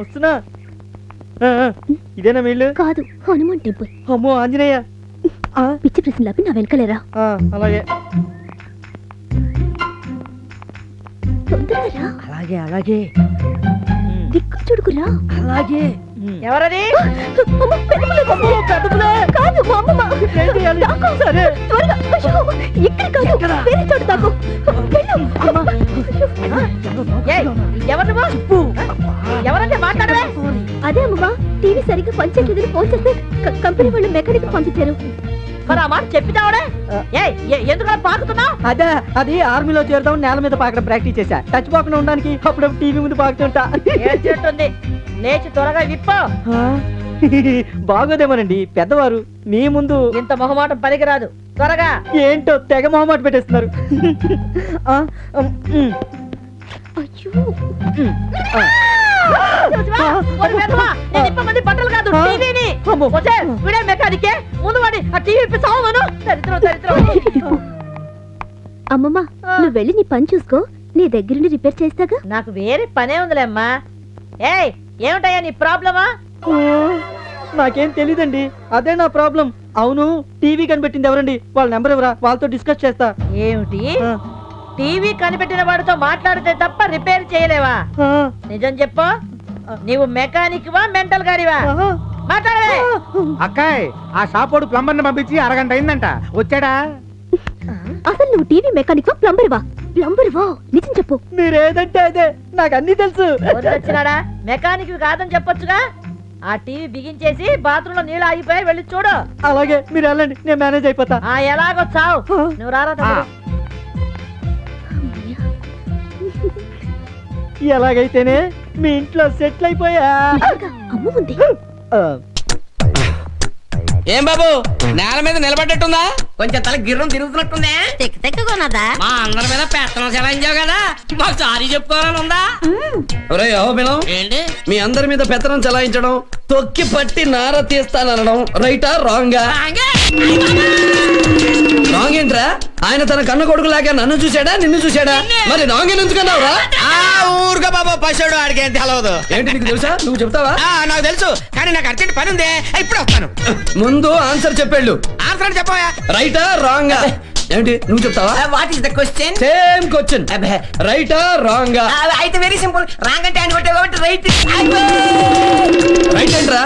వస్తున్నా. ఇదేనా వీళ్ళు? కాదు, హనుమాన్ టెంపుల్. అమ్మో ఆంజనేయ. పిచ్చి ప్రశ్నలాపి నా వెనకలేరా. అలాగే తొందరగా. అలాగే అలాగే. దిక్కు చూడుకురా. అలాగే. ఎవరది? కాదు మా అమ్మమ్మ. సరే త్వరగా. ఇక్కడ కాదు, వేరే చోటు తాకు. ఎవరంటే మాట్లాడవే? అదే అమ్మమ్మ, టీవీ సరిగ్గా పనిచేయట్లేదని ఫోన్ చేస్తే కంపెనీ వాళ్ళు మెకానిక్ పంపించారు. మరి ఆ మాట చెప్పినావడే? ఎందుకు పాకుతున్నావు? అదే, అది ఆర్మీలో చేరుతాం, నేల మీద పాకడం ప్రాక్టీస్ చేశా. టచ్ పోకుండా ఉండడానికి అప్పుడు టీవీ ముందు పాకుతుంటా. ఏడ్చేస్తుంది, లేచి త్వరగా విప్ప. బాగోదేమోనండి, పెద్దవారు మీ ముందు ఇంత మొహమాటం పనికిరాదు. త్వరగా. ఏంటో తెగ మొహమాట పెట్టేస్తున్నారు. బట్టలు కాదు, టీవీని. వీడే మెకానికే. ముందు వాడి ఆ టీవీ సావను. అమ్మమ్మ, నువ్వు వెళ్ళి నీ పని చూసుకో, నీ దగ్గరుండి రిపేర్ చేస్తాగా. నాకు వేరే పనే ఉందిలేమ్మా. ఏమిటయ్యా నీ ప్రాబ్లమా? నాకేం తెలీదండి, అదే నా ప్రాబ్లం. అవును, టీవీ కనిపెట్టింది ఎవరండి? వాళ్ళ నెంబర్ ఎవరా? వాళ్ళతో డిస్కస్ చేస్తా. ఏమిటి? టీవీ కనిపెట్టిన వాడితో మాట్లాడితే తప్ప రిపేర్ చేయలేవా? నిజం చెప్పు, నీవు మెకానిక్ వా మెంటల్ గాడివా? మాట్లాడవే. అక్కాయ్, ఆ షాపోడు ప్లంబర్ ని పంపించి అరగంట అయిందంట, వచ్చాడా? అసలు నువ్వు టీవీ మెకానిక్ వా ప్లంబర్ వా? ప్లంబర్ వా, నిజం చెప్పు. మీరేదంటే అదే, నాకు అన్ని తెలుసు. వచ్చినాడా? మెకానిక్ కాదని చెప్పొచ్చుగా. ఆ టీవీ బిగించేసి బాత్రూమ్ లో నీళ్ళు ఆగిపోయి వెళ్ళి చూడు. అలాగే, మీరు వెళ్ళండి, నేను మేనేజ్ అయిపోతా. ఎలాగో చావు. నువ్వు రారా. ఎలాగైతేనే మీ ఇంట్లో సెటిల్ అయిపోయా. అమ్మ ఉంది. ఏం బాబు, నేల మీద నిలబడ్డట్టుందా? కొంచెం తల గిర్రం తిరుగుతున్నట్టుందే. తెక్కున్నదా? మా అందరి మీద పెత్తనం చెలాయించావు కదా, మాకు సారీ చెప్పుకోవాలని ఉందా? ఏంటి మీ అందరి మీద పెత్తనం చెలాయించడం, తొక్కి పట్టి నార తీస్తానడం రైటా రాంగా? రాంగ్ ఏంట్రా? ఆయన తన కన్న కొడుకు లాగా నన్ను చూసాడా, నిన్ను చూసాడా? మరి రాంగ్ ఎందుకన్నావురా? ఊరుగా బాబు, పశువుడు ఆడికి ఏం తెలవదు. ఏంటి నీకు తెలుసా? నువ్వు చెప్తావా? నాకు తెలుసు, కానీ నాకు అర్జెంట్ పని ఉంది, ఇప్పుడు వస్తాను. ముందు ఆన్సర్ చెప్పేళ్ళు. ఆన్సర్ చెప్పవా? రైటా రాంగా? ఏంటి నువ్వు చెప్తావా? What is the question? Same question. రైటా రాంగా? అయితే వెరీ సింపుల్. రాంగ్ అంటే ఆయన కొట్టే కాబట్టి రైట్. రైట్ ఏంట్రా?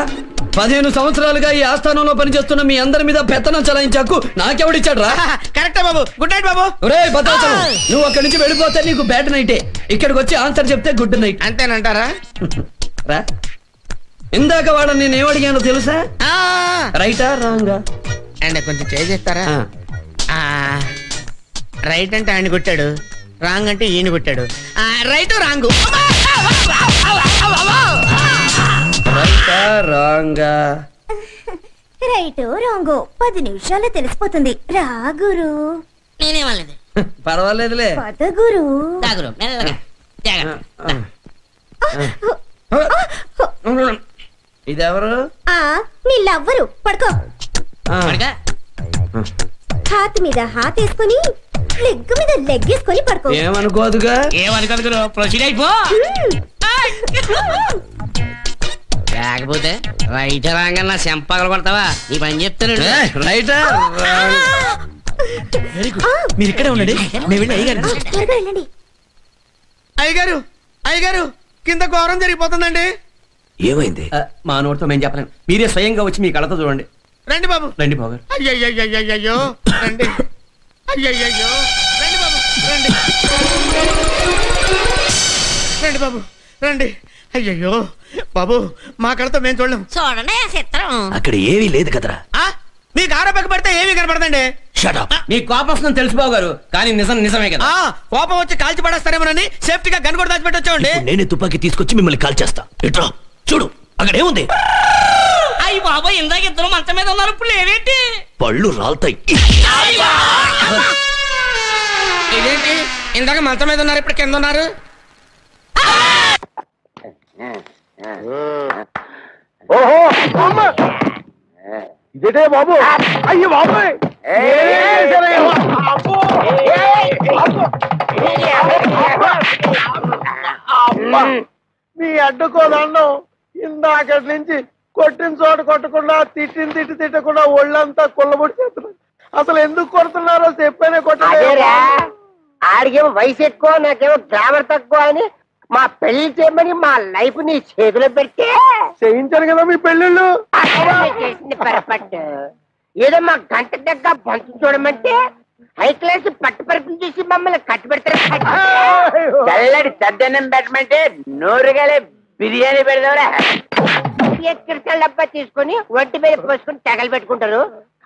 15 సంవత్సరాలుగా ఈ ఆస్థానంలో పనిచేస్తున్న మీ అందరి మీద పెత్తనం చలాయించాకు నాకెవడిచ్చాడు రా? కరెక్టే బాబు. గుడ్ నైట్ బాబు. ఒరేయ్ భద్రాచలం, నువ్వు అక్కడి నుంచి వెళ్ళిపోతే నీకు బ్యాడ్ నైటే, ఇక్కడికి వచ్చి ఆన్సర్ చెప్తే గుడ్ నైట్. అంతేనంటారా? రా, ఇందాక వాడు నేను ఏమడిగానో తెలుసా? రైటా రాంగా? అండ్ కొంచెం చేస్తారా? రైట్ అంటే ఆయన కొట్టాడు, రాంగ్ అంటే ఈయన కొట్టాడు. Right wrong. రైటా రాంగా? రైటో రాంగో 10 నిమిషాల్లో తెలిసిపోతుంది. రా గురు. నేనేమలేదు. పర్వాలేదులే. పద గురు. ఇదెవరు? నీ లవ్వరు. పడుకో. హాత్ మీద హాత్ వేసుకొని, లెగ్ మీద లెగ్ వేసుకొని పడుకో. ఏమనుకోదుగా? ఏమనుకోదు. ప్రొసీడ్ అయిపో. లేకపోతే రైట్ రాంగా నా చెంపగలు పడతావా? నీ పని చెప్తాను. రైటా? మీరు ఇక్కడే ఉండండి, నేను వెళ్ళి వెళ్ళండి. అయ్యగారు, అయ్యగారు, కింద ఘోరం జరిగిపోతుందండి. ఏమైంది? మా నోటితో మేము చెప్పలేము, మీరే స్వయంగా వచ్చి మీ కళ్ళతో చూడండి. రండి బాబు. రండి బాబు. అయ్యయ్యో, రండి. అయ్యయ్యో, రండి బాబు, రండి. రండి బాబు, రండి. అయ్యయ్యో బాబు, మా కళ్ళతో మేము చూడలేము. చూడండి చిత్రం. అక్కడ ఏమీ లేదు కదరా. మీకు ఆరోపక పడితే ఏమీ కనపడదండి. మీ కోపం వస్తుందని తెలుసు బాబు గారు, కానీ నిజం నిజమే కదా. కోపం వచ్చి కాల్చి పడేస్తారేమోనని సేఫ్టీగా గన్ కూడా దాచిపెట్టి వచ్చామండి. నేనే తుపాకీ తీసుకొచ్చి మిమ్మల్ని కాల్ చేస్తా. ఇట్రా చూడు, అక్కడ ఏముంది? అయ్యి బాబా, ఇందాక ఇద్దరు మంచం మీద ఉన్నారు, ఇప్పుడు లేవేంటి? పళ్ళు రాలుతాయి. ఇదేంటి, ఇందాక మంచం మీద ఉన్నారు, ఇప్పుడు కింద ఉన్నారు. ఇదేటే బాబు? అయ్యి బాబు, మీ అడ్డుకోదన్నం ఇందాకటి నుంచి కొట్టిన చోట కొట్టకుండా తిట్టకుండా ఒళ్ళంతా కుళ్ళబొడి చేస్తున్నారు. అసలు ఎందుకు కొడుతున్నారో చెప్పేనే కొట్టారా? ఆడికేమో వయసు ఎక్కువ, నాకేమో గ్రామర్ తక్కువ అని మా పెళ్లి చేయమని మా లైఫ్ నీ చేతిలో పెడితే చేయించాను కదా మీ పెళ్ళిళ్ళు. చేసింది పొరపాటు. ఏదో మా గంట దగ్గర పంచు చూడమంటే హై క్లాస్ పట్టు పరుపులు చేసి మమ్మల్ని కట్టు పెడతారు. చల్లడి సద్దన్నం పెట్టమంటే నోరుగాలే బిర్యానీ పెడతారా? డబ్బా తీసుకుని ఒంటి మీద పోసుకుని తెగలు పెట్టుకుంటారు.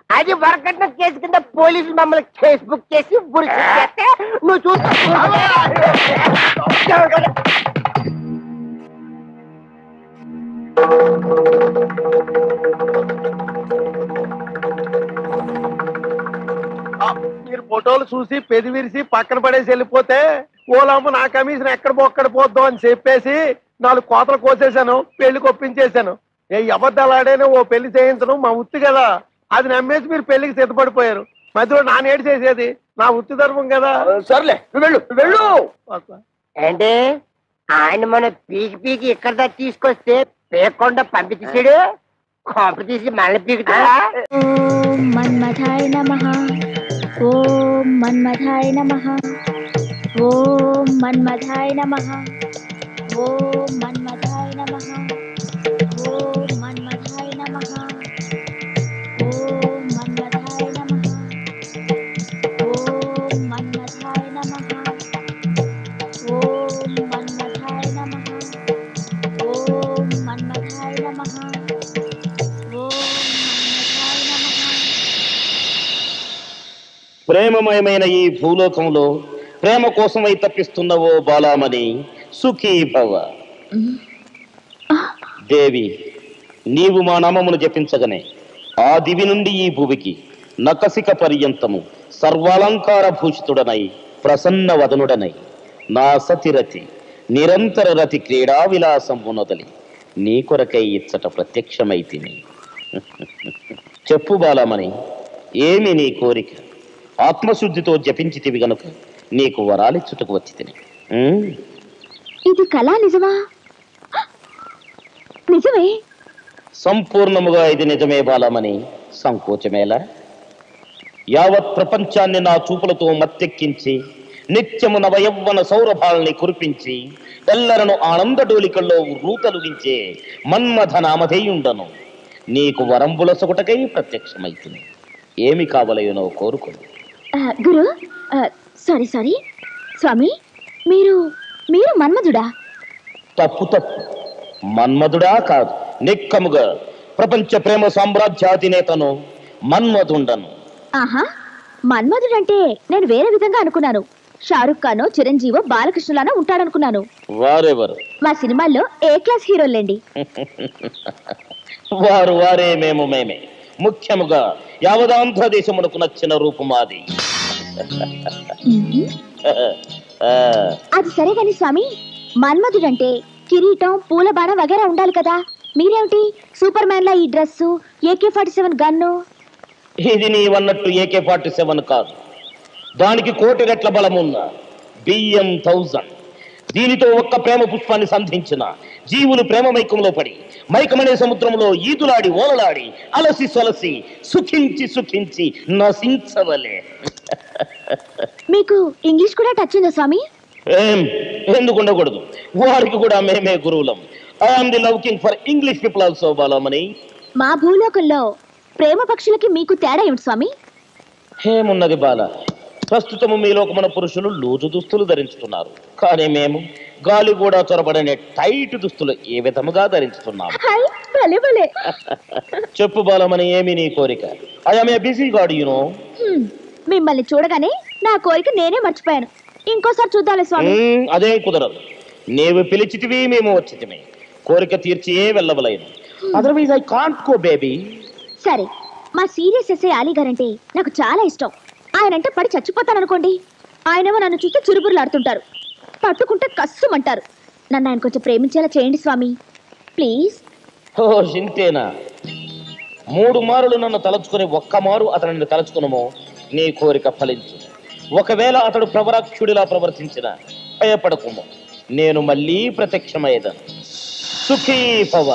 అది వరకట్న కేసు కింద పోలీసులు మమ్మల్ని కేసు బుక్ చేసి బురి చేస్తే నువ్వు చూస్తా. మీరు ఫోటోలు చూసి పెది విరిసి పక్కన పడేసి వెళ్ళిపోతే ఓలమ్మ నా కమిషన్ ఎక్కడ బొక్కడ పోద్దాం అని చెప్పేసి 4 కోతలు కోసేశాను, పెళ్లి కొప్పించేశాను. ఏ అబద్ధాలు ఆడైనా ఓ పెళ్లి చేయించడం మా ఉత్తి కదా. అది నమ్మేసి మీరు పెళ్లికి సిద్ధపడిపోయారు. మధ్యలో నానేడు చేసేది నా వృత్తి ధర్మం కదా. సర్లే వెళ్ళు వెళ్ళు. అంటే ఆయన మన పీకి పీకి ఇక్కడ దాకా తీసుకొస్తే పేకుండా పంపించాడు, కాంప తీసి మళ్ళీ పీకుతాడా? ఓం మన్మథాయ నమః, ఓం మన్మథాయ నమః, ఓం మన్మథాయ నమః, ఓం మన్మథాయ నమః, ఓం మన్మథాయ నమః, ఓం మన్మథాయ నమః, ఓం మన్మథాయ నమః, ఓం మన్మథాయ నమః, ఓం మన్మథాయ నమః, ఓం మన్మథాయ నమః. ప్రేమమయమైన ఈ భూలోకంలో ప్రేమ కోసమై తప్పిస్తున్నవో బాలామణి, సుఖీ భవ. దేవి, నీవు మా నామమును జపించగనే ఆ దివి నుండి ఈ భూమికి నకసిక పర్యంతము సర్వాలంకార భూషితుడనై ప్రసన్న వదనుడనై నా సతిరతి నిరంతర రతి క్రీడా విలాసం ఉన్నదలి నీ కొరకై ఇచ్చట ప్రత్యక్షమైతిని. చెప్పు బాలామణి, ఏమి నీ కోరిక? ఆత్మశుద్ధితో జపించితివి గనుక నీకు వరాలిచ్చుటకు వచ్చి తిని. ఇది కళ నిజమా? నిజమే. సంపూర్ణముగా ఇది నిజమే బాలమని సంకోచమేలా? యావత్ ప్రపంచాన్ని నా చూపులతో మత్తెక్కించి నిత్యము నవయవ్వన సౌరభాల్ని కురిపించి తెల్లరను ఆనంద డోలికల్లో రూతలుగించే మన్మథ నామధేయుండను నీకు వరంబుల సొగటకై ప్రత్యక్షమైతుంది. ఏమి కావలయునో కోరుకును. గురు, సారీ స్వామి, మీరు మన్మధుడా? తప్పు మన్మధుడా కాదు, నిక్కముగా ప్రపంచ ప్రేమ సామ్రాజ్యాధినేతను మన్మధుండను. ఆహా, మన్మధుడంటే నేను వేరే విధంగా అనుకున్నాను. షారుఖ్ ఖానో చిరంజీవో బాలకృష్ణలానో ఉంటాడనుకున్నాను. వారెవరు? మా సినిమాల్లో ఏ క్లాస్ హీరోలేండి. వారు వారే, మేము మేమే. ముఖ్యముగా యావదాంధ్ర దేశమునకు నచ్చిన రూపమాది. అది సరే గాని స్వామి, మన్మధుడంటే కిరీటం, పూల బాణ వగేరా ఉండాలి కదా. మీరేమిటి సూపర్ మ్యాన్ లా ఈ డ్రెస్సు, AK-47 గన్ను? ఇది నీవన్నట్టు AK-47 కాదు, దానికి 1,000,000 రెట్ల బలమున్న BM-1000. దీనితో ఒక్క ప్రేమ పుష్పాన్ని సంధించిన జీవులు ప్రేమ మైకంలో పడి మైకమనే సముద్రంలో ఈదులాడి ఓలలాడి అలసి సొలసి సుఖించి నశించవలే. మీకు ఇంగ్లీష్ కూడా టచ్ ఉందా స్వామి? ఎందుకు ఉండకూడదు, వారికి కూడా మేమే గురువులం. I'm the looking for English people also Balamani. మా భూలోకంలో ప్రేమ పక్షులకి మీకు తేడా ఏమిటి స్వామి? ఏమున్నది బాల, ప్రస్తుతము మీ లోకమున పురుషులు లూజు దుస్తులు ధరించుతున్నారు, కానీ మేము గాలి కూడా చొరబడనే టైట్ దుస్తులు ఏ విధముగా ధరించుతున్నాము. చెప్పు బాలమని, ఏమి నీ కోరిక? I'm a busy God you know. మిమ్మల్ని చూడగానే నా కోరిక నేనే మర్చిపోయాను. ఇంకోసారి చూద్దాలే స్వామి. అదే కుదరదు, నీవు పిలిచితివి, మేము వచ్చితిమి. కోరిక తీర్చి వెళ్ళవలేను, otherwise I can't go baby. సరే, మా సీరియస్ ఎస్ఐ అలీ గారంటే నాకు చాలా ఇష్టం. ఆయనంటే పడి చచ్చిపోతాననుకోండి, ఆయనేమో నన్ను చూస్తే చురుబురులాడుతుంటారు, పట్టుకుంటే కస్సుమంటారు. నన్ను ఆయన కొంచెం ప్రేమించేలా చేయండి స్వామి, ప్లీజ్. ఓ చింతేనా? 3 మారులు నన్ను తలుచుకుని ఒక్క మారు అతనిని తలుచుకునమో నీ కోరిక ఫలించు. ఒకవేళ అతడు ప్రవరాక్షుడిలా ప్రవర్తించిన భయపడకుము, నేను మళ్ళీ ప్రత్యక్షమయ్యేదను. సుఖీ భవ.